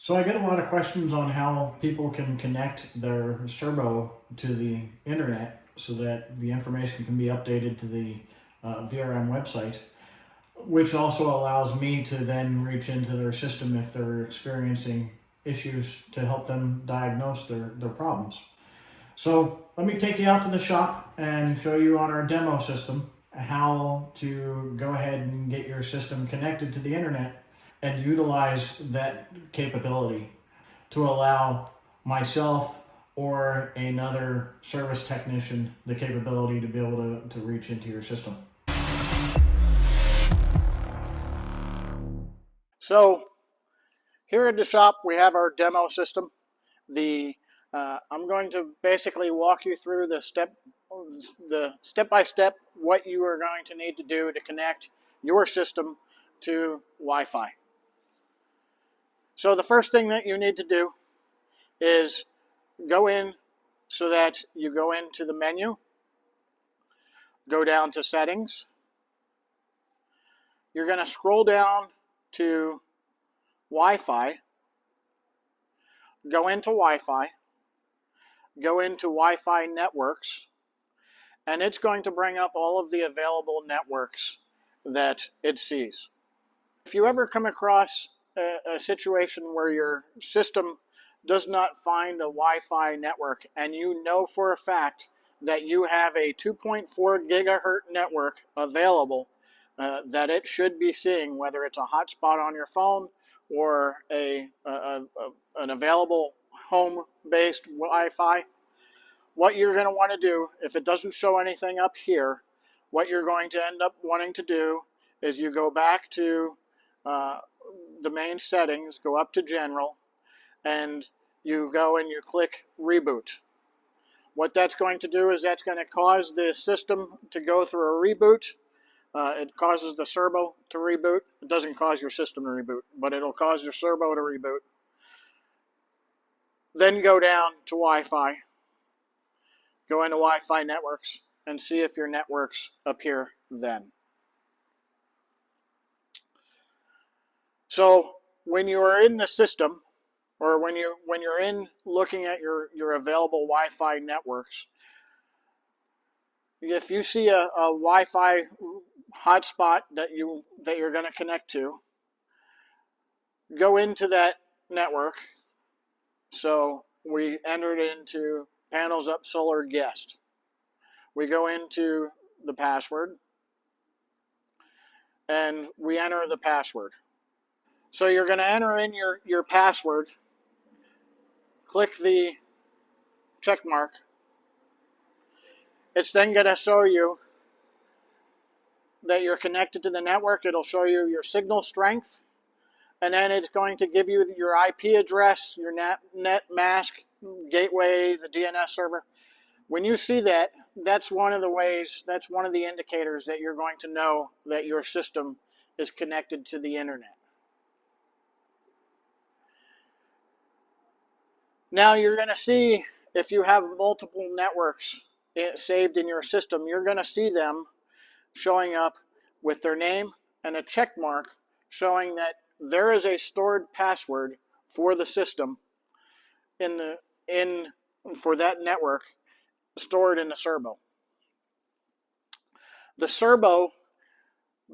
So I get a lot of questions on how people can connect their Cerbo to the internet so that the information can be updated to the VRM website, which also allows me to then reach into their system if they're experiencing issues to help them diagnose their problems. So let me take you out to the shop and show you on our demo system how to go ahead and get your system connected to the internet and utilize that capability to allow myself or another service technician the capability to be able to reach into your system. So here at the shop, we have our demo system. I'm going to basically walk you through the step-by-step what you are going to need to do to connect your system to Wi-Fi. So the first thing that you need to do is go in so that you go into the menu, go down to settings. You're going to scroll down to Wi-Fi, go into Wi-Fi, go into Wi-Fi networks, and it's going to bring up all of the available networks that it sees. If you ever come across a situation where your system does not find a Wi-Fi network and you know for a fact that you have a 2.4 gigahertz network available that it should be seeing, whether it's a hotspot on your phone or an available home-based Wi-Fi, what you're going to want to do, if it doesn't show anything up here, what you're going to end up wanting to do is you go back to the main settings, go up to General, and you go and you click Reboot. What that's going to do is that's going to cause the system to go through a reboot. It causes the Cerbo to reboot. It doesn't cause your system to reboot, but it'll cause your Cerbo to reboot. Then go down to Wi-Fi. Go into Wi-Fi networks and see if your networks appear then. So when you are in the system, or when you're in looking at your available Wi-Fi networks, if you see a Wi-Fi hotspot that you're going to connect to, go into that network. So we entered into Panels Up Solar Guest. We go into the password and we enter the password. So you're going to enter in your password, click the check mark. It's then going to show you that you're connected to the network. It'll show you your signal strength, and then it's going to give you your IP address, your net mask, gateway, the DNS server. When you see that, that's one of the indicators that you're going to know that your system is connected to the internet. Now you're going to see if you have multiple networks saved in your system, you're going to see them showing up with their name and a check mark showing that there is a stored password for the system for that network stored in the Cerbo. The Cerbo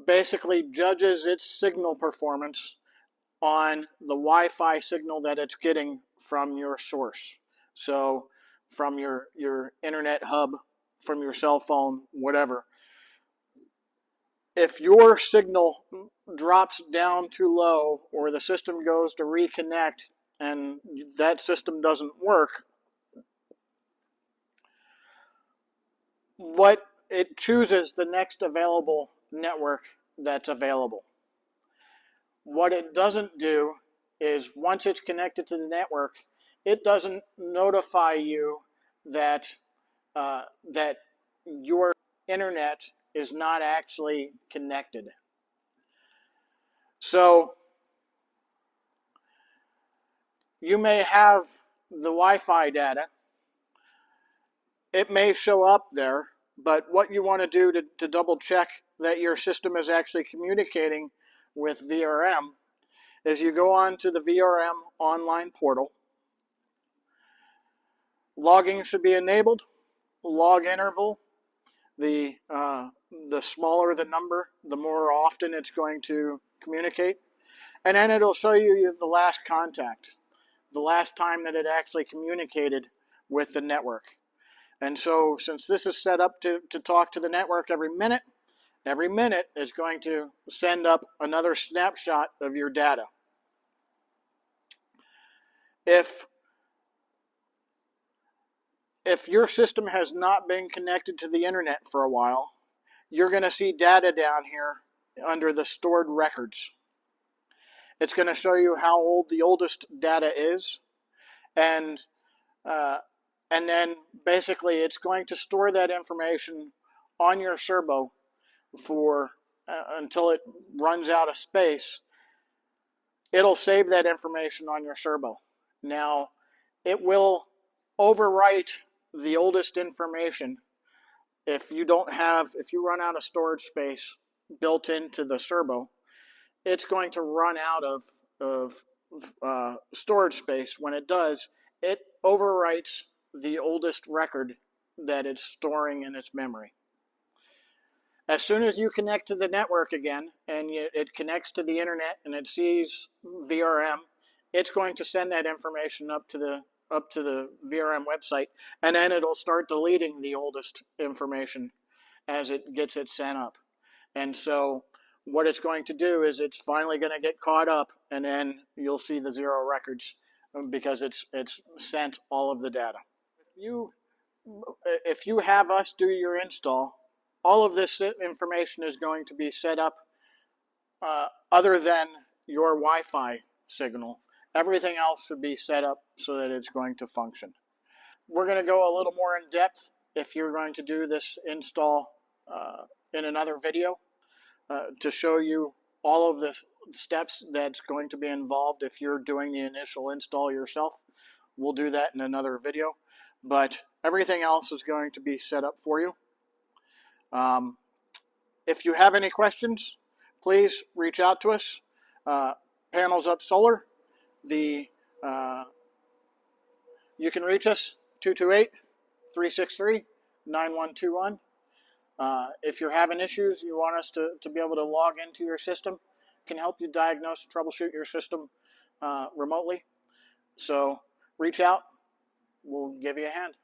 basically judges its signal performance on the Wi-Fi signal that it's getting from your source. So from your internet hub, from your cell phone, whatever. If your signal drops down too low or the system goes to reconnect and that system doesn't work, it chooses the next available network that's available. What it doesn't do is once it's connected to the network, it doesn't notify you that that your internet is not actually connected. So you may have the Wi-Fi data. It may show up there, but what you want to do to double check that your system is actually communicating with VRM is you go on to the VRM online portal. Logging should be enabled. Log interval, the smaller the number, the more often it's going to communicate. And then it'll show you the last contact, the last time that it actually communicated with the network. And so since this is set up to talk to the network every minute is going to send up another snapshot of your data. If your system has not been connected to the internet for a while, you're going to see data down here under the stored records. It's going to show you how old the oldest data is, and then basically it's going to store that information on your Cerbo for until it runs out of space. It'll save that information on your Cerbo. Now, it will overwrite the oldest information if you run out of storage space built into the Cerbo. It's going to run out of storage space. When it does, it overwrites the oldest record that it's storing in its memory. As soon as you connect to the network again, and it connects to the internet and it sees VRM, it's going to send that information up to the VRM website, and then it'll start deleting the oldest information as it gets it sent up. And so what it's going to do is it's finally going to get caught up, and then you'll see the 0 records because it's sent all of the data. If you have us do your install, all of this information is going to be set up other than your Wi-Fi signal. Everything else should be set up so that it's going to function. We're going to go a little more in depth if you're going to do this install in another video to show you all of the steps that's going to be involved if you're doing the initial install yourself. We'll do that in another video, but everything else is going to be set up for you. If you have any questions, please reach out to us. Panels Up Solar. You can reach us 228-363-9121. If you're having issues, you want us to be able to log into your system, can help you diagnose, troubleshoot your system remotely. So reach out. We'll give you a hand.